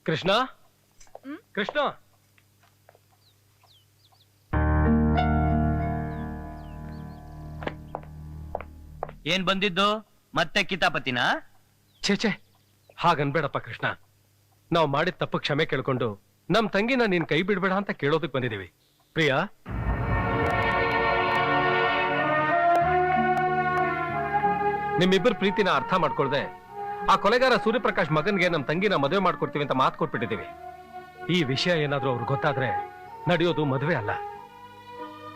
ಕೃಷ್ಣ ಕೃಷ್ಣ ಏನ್ ಬಂದಿದ್ದು ಮತ್ತೆ ಕಿತಾಪತಿನ? ಛೇ ಹಾಗನ್ಬೇಡಪ್ಪ ಕೃಷ್ಣ. ನಾವು ಮಾಡಿದ ತಪ್ಪು ಕ್ಷಮೆ ಕೇಳ್ಕೊಂಡು ನಮ್ ತಂಗಿನ ನೀನ್ ಕೈ ಬಿಡ್ಬೇಡ ಅಂತ ಕೇಳೋದಕ್ ಬಂದಿದೀವಿ. ಪ್ರಿಯಾ, ನಿಮ್ಮಿಬ್ಬರ ಪ್ರೀತಿನ ಅರ್ಥ ಮಾಡ್ಕೊಳ್ದೆ ಆ ಕೊಲೆಗಾರ ಸೂರ್ಯಪ್ರಕಾಶ್ ಮಗನ್ಗೆ ನಮ್ ತಂಗಿನ ಮದುವೆ ಮಾಡ್ಕೊಡ್ತೀವಿ ಅಂತ ಮಾತು ಕೊಟ್ಬಿಟ್ಟಿದೀವಿ. ಈ ವಿಷಯ ಏನಾದ್ರೂ ಅವ್ರಿಗೆ ಗೊತ್ತಾದ್ರೆ ನಡೆಯೋದು ಮದುವೆ ಅಲ್ಲ.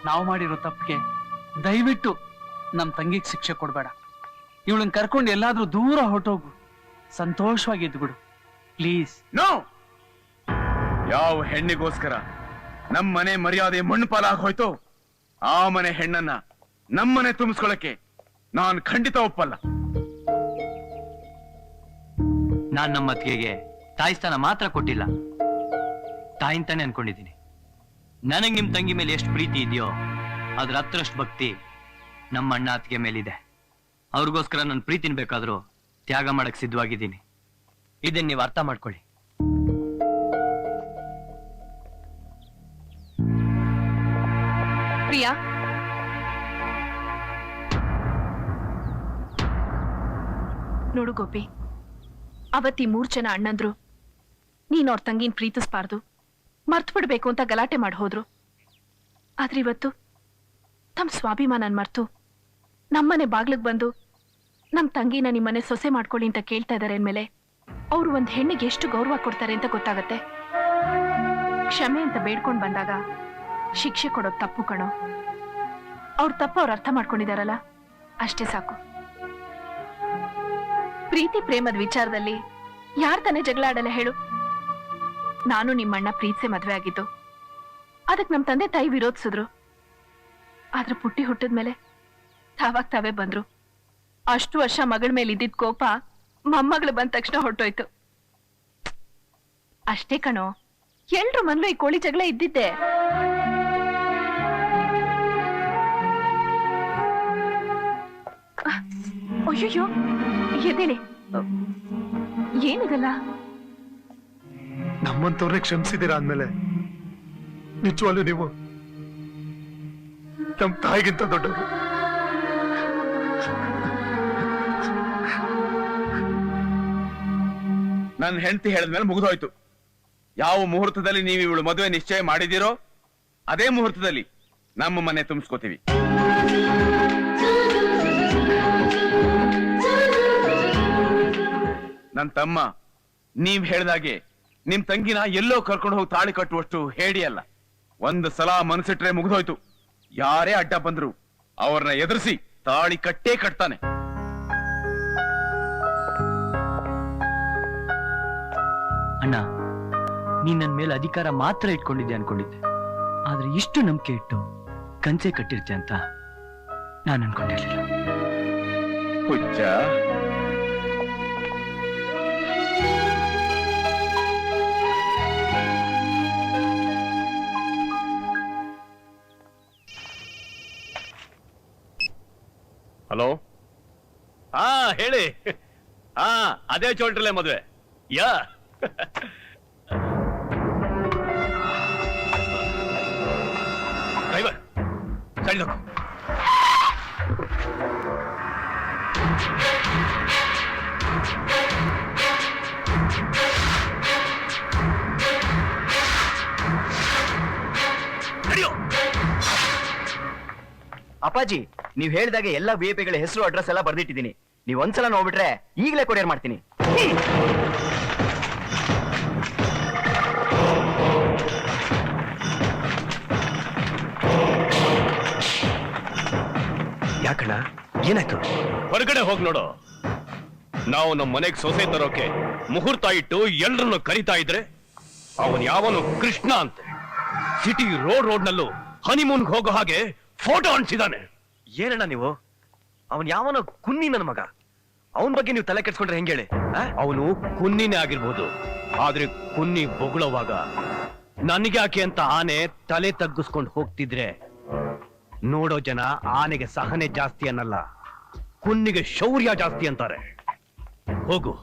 ನಾವು ಮಾಡಿರೋ ತಪ್ಪಿಗೆ ದಯವಿಟ್ಟು ನಮ್ ತಂಗಿಗೆ ಶಿಕ್ಷೆ ಕೊಡ್ಬೇಡ. ಇವಳನ್ನ ಕರ್ಕೊಂಡು ಎಲ್ಲಾದ್ರೂ ದೂರ ಹೊರಟೋಗು, ಸಂತೋಷವಾಗಿ ಇದ್ಬಿಡು ಪ್ಲೀಸ್. ನೋ, ಯಾವ ಹೆಣ್ಣಿಗೋಸ್ಕರ ನಮ್ಮನೆ ಮರ್ಯಾದೆ ಮಣ್ಣುಪಾಲಾಗಿ ಹೋಯ್ತು ಆ ಮನೆ ಹೆಣ್ಣನ್ನ ನಮ್ಮನೆ ತುಂಬಿಸ್ಕೊಳಕ್ಕೆ ನಾನು ಖಂಡಿತ ಒಪ್ಪಲ್ಲ. ನಾನ್ ನಮ್ಮ ಅತ್ತಿಗೆಗೆ ತಾಯಿ ಸ್ಥಾನ ಮಾತ್ರ ಕೊಟ್ಟಿಲ್ಲ, ತಾಯಿಂತಾನೆ ಅನ್ಕೊಂಡಿದ್ದೀನಿ. ನನಗ್ ನಿಮ್ ತಂಗಿ ಮೇಲೆ ಎಷ್ಟು ಪ್ರೀತಿ ಇದೆಯೋ ಅದ್ರ ಹತ್ರಷ್ಟು ಭಕ್ತಿ ನಮ್ಮ ಅಣ್ಣ ಅತ್ತಿಗೆ ಮೇಲಿದೆ. ಅವ್ರಿಗೋಸ್ಕರ ನನ್ನ ಪ್ರೀತಿನ ಬೇಕಾದ್ರೂ ತ್ಯಾಗ ಮಾಡಕ್ ಸಿದ್ಧವಾಗಿದ್ದೀನಿ. ಇದನ್ನ ನೀವು ಅರ್ಥ ಮಾಡ್ಕೊಳ್ಳಿ. ಪ್ರಿಯಾ, ನೋಡು ಗೋಪಿ, ಅವತ್ತಿ 3 ಜನ ಅಣ್ಣಂದ್ರು ನೀನ್ ಅವ್ರ ತಂಗಿನ ಪ್ರೀತಿಸ್ಬಾರ್ದು, ಮರ್ತು ಬಿಡ್ಬೇಕು ಅಂತ ಗಲಾಟೆ ಮಾಡಿ ಹೋದ್ರು. ಆದ್ರೆ ಇವತ್ತು ತಮ್ಮ ಸ್ವಾಭಿಮಾನನ್ ಮರ್ತು ನಮ್ಮನೆ ಬಾಗ್ಲಿಗೆ ಬಂದು ನಮ್ ತಂಗಿನ ನಿಮ್ಮನೆ ಸೊಸೆ ಮಾಡ್ಕೊಳ್ಳಿ ಅಂತ ಕೇಳ್ತಾ ಇದಾರೆ ಅಂದ್ಮೇಲೆ ಅವ್ರು ಒಂದ್ ಹೆಣ್ಣಿಗೆ ಎಷ್ಟು ಗೌರವ ಕೊಡ್ತಾರೆ ಅಂತ ಗೊತ್ತಾಗತ್ತೆ. ಕ್ಷಮೆ ಅಂತ ಬೇಡ್ಕೊಂಡ್ ಬಂದಾಗ ಶಿಕ್ಷೆ ಕೊಡೋದು ತಪ್ಪು ಕಣೋ. ಅವ್ರ ತಪ್ಪು ಅವ್ರು ಅರ್ಥ ಮಾಡ್ಕೊಂಡಿದಾರಲ್ಲ, ಅಷ್ಟೇ ಸಾಕು. ಪ್ರೀತಿ ಪ್ರೇಮದ ವಿಚಾರದಲ್ಲಿ ಯಾರ್ ತಾನೇ ಜಗಳ ಆಡಲ್ಲ ಹೇಳು? ನಾನು ನಿಮ್ಮಣ್ಣ ಪ್ರೀತಿಸೆ ಮದ್ವೆ ಆಗಿದ್ದು, ಅದಕ್ ನಮ್ ತಂದೆ ತಾಯಿ ವಿರೋಧಿಸಿದ್ರು. ಆದ್ರೆ ಪುಟ್ಟಿ ಹುಟ್ಟಿದ್ಮೇಲೆ ತಾವಾಗ ತಾವೇ ಬಂದ್ರು. ಅಷ್ಟು ವರ್ಷ ಮಗಳ ಮೇಲೆ ಇದ್ದಿದ್ ಕೋಪ ಮೊಮ್ಮಗಳು ಬಂದ ತಕ್ಷಣ ಹೊರಟೋಯ್ತು. ಅಷ್ಟೇ ಕಣೋ, ಎಲ್ರು ಮನ್ಲು ಈ ಕೋಳಿ ಜಗಳ ಇದ್ದಿದ್ದೆ. ಅಯ್ಯೋ, ಎದೇಳಿ ಏನಿದಲ್ಲ? ನಮ್ಮಂತವ್ರನ್ನೇ ಕ್ಷಮಿಸಿದ್ದೀರಾ ಅಂದ್ಮೇಲೆ ನಿಜವಾಗ್ಲೂ ನೀವು ನಮ್ ತಾಯಿಗಿಂತ ದೊಡ್ಡವರು. ನನ್ನ ಹೆಂಡತಿ ಹೇಳಿದ್ಮೇಲೆ ಮುಗಿದೋಯ್ತು. ಯಾವ ಮುಹೂರ್ತದಲ್ಲಿ ನೀವು ಇವಳು ಮದುವೆ ನಿಶ್ಚಯ ಮಾಡಿದಿರೋ ಅದೇ ಮುಹೂರ್ತದಲ್ಲಿ ನಮ್ಮ ಮನೆ ತುಂಬಿಸ್ಕೋತೀವಿ. ನನ್ನ ತಮ್ಮ ನೀವ್ ಹೇಳ್ದಾಗೆ ನಿಮ್ ತಂಗಿನ ಎಲ್ಲೋ ಕರ್ಕೊಂಡು ಹೋಗಿ ತಾಳಿ ಕಟ್ಟುವಷ್ಟು ಹೇಡಿ ಅಲ್ಲ. ಒಂದು ಸಲ ಮನಸ್ಸಿಟ್ರೆ ಮುಗಿದೋಯ್ತು. ಯಾರೇ ಅಡ್ಡ ಬಂದ್ರು ಅವ್ರನ್ನ ಎದುರಿಸಿ ತಾಳಿ ಕಟ್ಟೇ ಕಟ್ತಾನೆ. ಅಣ್ಣ, ನೀನ್ ನನ್ ಮೇಲೆ ಅಧಿಕಾರ ಮಾತ್ರ ಇಟ್ಕೊಂಡಿದ್ದೆ ಅನ್ಕೊಂಡಿದ್ದೆ, ಆದ್ರೆ ಇಷ್ಟು ನಂಬಿಕೆ ಇಟ್ಟು ಕಂಚೆ ಕಟ್ಟಿರ್ತೆ ಅಂತ ನಾನು ಅನ್ಕೊಂಡಿರ್ಲಿಲ್ಲ. ಹುಚ್ಚ, ಹಲೋ, ಹಾ ಹೇಳಿ. ಹಾ, ಅದೇ ಚೋಲ್ಟ್ರಲ್ಲೇ ಮದುವೆ. ಯಾ ಡ್ರೈವರ್ ಸೈಡ್ ಹಾಕು. ಅಪ್ಪಾಜಿ, ನೀವ್ ಹೇಳಿದಾಗೆ ಎಲ್ಲ ವಿಐಪಿಗಳ ಹೆಸರು ಅಡ್ರೆಸ್ ಎಲ್ಲ ಬರ್ದಿಟ್ಟಿದ್ದೀನಿ. ನೀವ್ ಒಂದ್ಸಲ ನೋಡ್ಬಿಟ್ರೆ ಈಗಲೇ ಕೊರಿಯರ್ ಮಾಡ್ತೀನಿ. ಯಾಕಣ್ಣ, ಏನಾಯ್ತು? ಹೊರಗಡೆ ಹೋಗಿ ನೋಡು. ನಾವು ನಮ್ಮ ಮನೆಗೆ ಸೊಸೆ ತರೋಕೆ ಮುಹೂರ್ತ ಇಟ್ಟು ಎಲ್ರನ್ನು ಕರಿತಾ ಇದ್ರೆ ಅವನ್ ಯಾವನು ಕೃಷ್ಣ ಅಂತೆ ಸಿಟಿ ರೋಡ್ನಲ್ಲೂ ಹನಿಮೂನ್ಗೆ ಹೋಗೋ ಹಾಗೆ ಫೋಟೋ ಅಂಟಿಸಿದಾನೆ. ಏನಣ್ಣ ನೀವು? ಅವನ್ ಯಾವನೋ ಕುನ್ನಿ ನನ್ನ ಮಗ. ಅವನ ಬಗ್ಗೆ ನೀವು ತಲೆ ಕೆಡ್ಸ್ಕೊಂಡ್ರೆ ಹೆಂಗ್ ಹೇಳಿ? ಅವನು ಕುನ್ನಿನೇ ಆಗಿರ್ಬೋದು, ಆದ್ರೆ ಕುನ್ನಿ ಬೊಗಳವಾಗ ನನಗೆ ಯಾಕೆ ಅಂತ ಆನೆ ತಲೆ ತಗ್ಗಿಸ್ಕೊಂಡು ಹೋಗ್ತಿದ್ರೆ ನೋಡೋ ಜನ ಆನೆಗೆ ಸಹನೆ ಜಾಸ್ತಿ ಅನ್ನಲ್ಲ, ಕುನ್ನಿಗೆ ಶೌರ್ಯ ಜಾಸ್ತಿ ಅಂತಾರೆ. ಹೋಗು,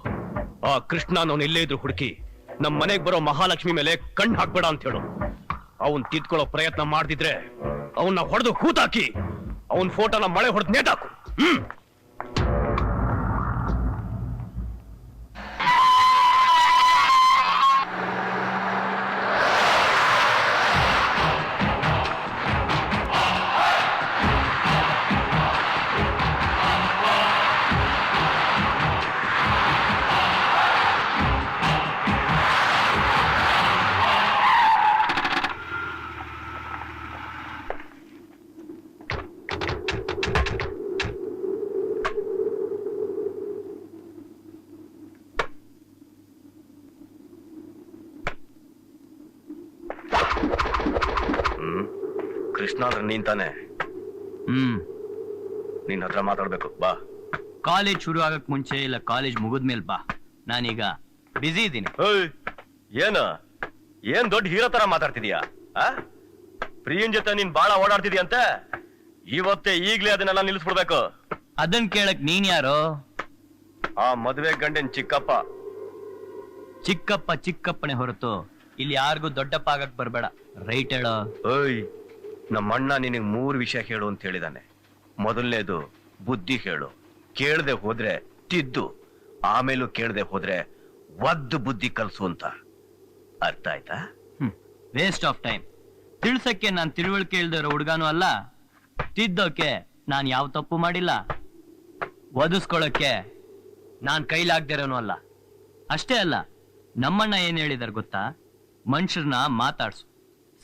ಆ ಕೃಷ್ಣ ನಾನು ಎಲ್ಲೇ ಇದ್ರು ಹುಡುಕಿ ನಮ್ ಮನೆಗ್ ಬರೋ ಮಹಾಲಕ್ಷ್ಮಿ ಮೇಲೆ ಕಣ್ಣು ಹಾಕ್ಬೇಡ ಅಂತ ಹೇಳು. ಅವನ್ ತಿದ್ಕೊಳ್ಳೋ ಪ್ರಯತ್ನ ಮಾಡ್ತಿದ್ರೆ ಅವನ್ನ ಹೊಡೆದು ಕೂತಾಕಿ ಅವನ್ ಫೋಟೋನ ಮಳೆ ಹೊಡೆದು ನೇತಾಕು. ಕೃಷ್ಣ ಅಂದ್ರೆ ನೀನ್ ತಾನೆ? ನಿನ್ ಹತ್ರ ಮಾತಾಡ್ಬೇಕು, ಬಾ. ಕಾಲೇಜ್ ಶುರು ಆಗಕ್ ಮುಂಚೆ ಇಲ್ಲ ಕಾಲೇಜ್ ಮುಗಿದ್ಮೇಲೆ ಬಾ, ನಾನೀಗ ಬಿಸಿ ಇದ್ದೀನಿ. ಏನ್ ದೊಡ್ಡ ಹೀರೋ ತರ ಮಾತಾಡ್ತಿದೀಯಾ? ಪ್ರಿಯನ್ ಜೊತೆ ನೀನ್ ಬಾಳ ಓಡಾಡ್ತಿದೀಯಂತೆ, ಇವತ್ತೇ ಈಗ್ಲೇ ಅದನ್ನೆಲ್ಲ ನಿಲ್ಲಿಸ್ಬಿಡ್ಬೇಕು. ಅದನ್ ಕೇಳಕ್ ನೀನ್ ಯಾರೋ? ಆ ಮದುವೆ ಗಂಡನ್ ಚಿಕ್ಕಪ್ಪ. ಚಿಕ್ಕಪ್ಪ ಚಿಕ್ಕಪ್ಪನೇ ಹೊರತು ಇಲ್ಲಿ ಯಾರಿಗೂ ದೊಡ್ಡಪ್ಪ ಆಗಕ್ ಬರ್ಬೇಡ, ರೈಟ್ ಹೇಳೋ? ನಮ್ಮಣ್ಣ ನಿನಗ್ 3 ವಿಷಯ ಹೇಳು ಅಂತ ಹೇಳಿದಾನೆ. ಮೊದಲನೇದು ಬುದ್ಧಿ ಹೇಳು, ಕೇಳದೆ ಹೋದ್ರೆ ತಿದ್ದು, ಆಮೇಲೂ ಕೇಳದೆ ಹೋದ್ರೆ ಒದ್ದು ಬುದ್ಧಿ ಕಲ್ಸು ಅಂತ. ಅರ್ಥ ಆಯ್ತಾ? Waste of time. ತಿಳ್ಸಕ್ಕೆ ನಾನ್ ತಿಳುವಳಿಕೆ ಇಲ್ದಿರೋ ಹುಡ್ಗಾನು ಅಲ್ಲ, ತಿದ್ದೋಕೆ ನಾನ್ ಯಾವ ತಪ್ಪು ಮಾಡಿಲ್ಲ, ಒದಿಸ್ಕೊಳಕ್ಕೆ ನಾನ್ ಕೈಲಾಗ್ದಿರೋನು ಅಲ್ಲ. ಅಷ್ಟೇ ಅಲ್ಲ, ನಮ್ಮಣ್ಣ ಏನ್ ಹೇಳಿದಾರೆ ಗೊತ್ತಾ? ಮನುಷ್ಯರನ್ನ ಮಾತಾಡ್ಸು,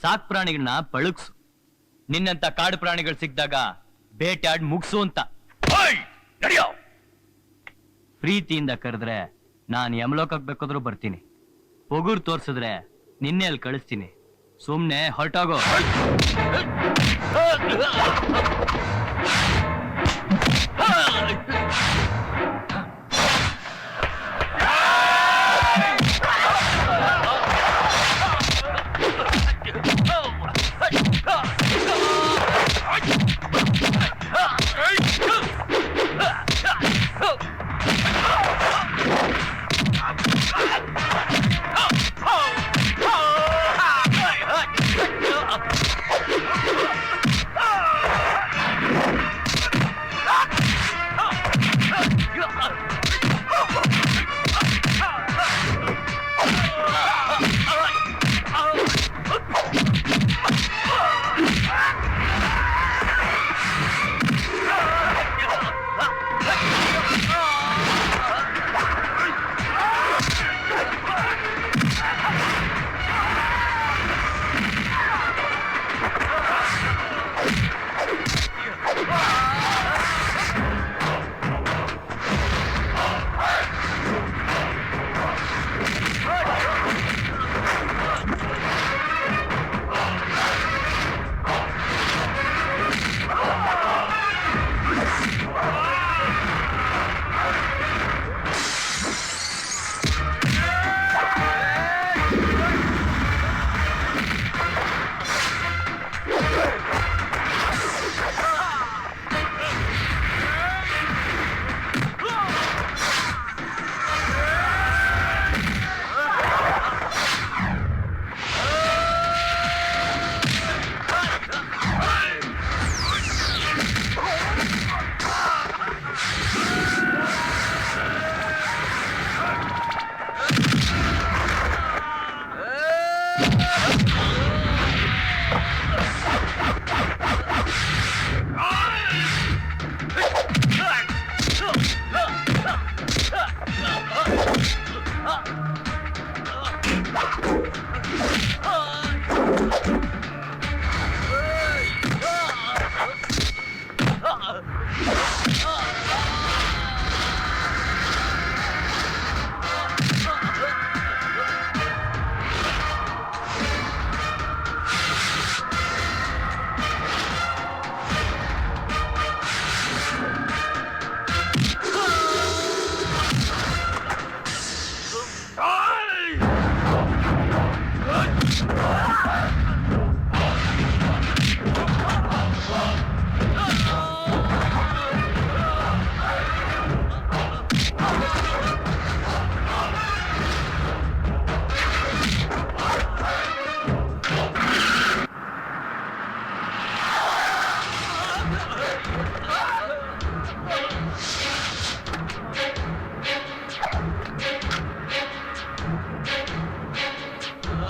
ಸಾಕ್ ಪ್ರಾಣಿಗಳನ್ನ ಪಳುಕ್ಸು, ನಿನ್ನಂತ ಕಾಡು ಪ್ರಾಣಿಗಳು ಸಿಕ್ಕಿದಾಗ ಬೇಟೆಯಾಡ್ ಮುಗ್ಸು ಅಂತ. ಪ್ರೀತಿಯಿಂದ ಕರೆದ್ರೆ ನಾನ್ ಯಮಲೋಕಕ್ಕೆ ಬೇಕಾದ್ರೂ ಬರ್ತೀನಿ, ಪೊಗುರ್ ತೋರ್ಸಿದ್ರೆ ನಿನ್ನೆ ಅಲ್ಲಿ ಕಳಿಸ್ತೀನಿ. ಸುಮ್ನೆ ಹೊರಟಾಗೋ.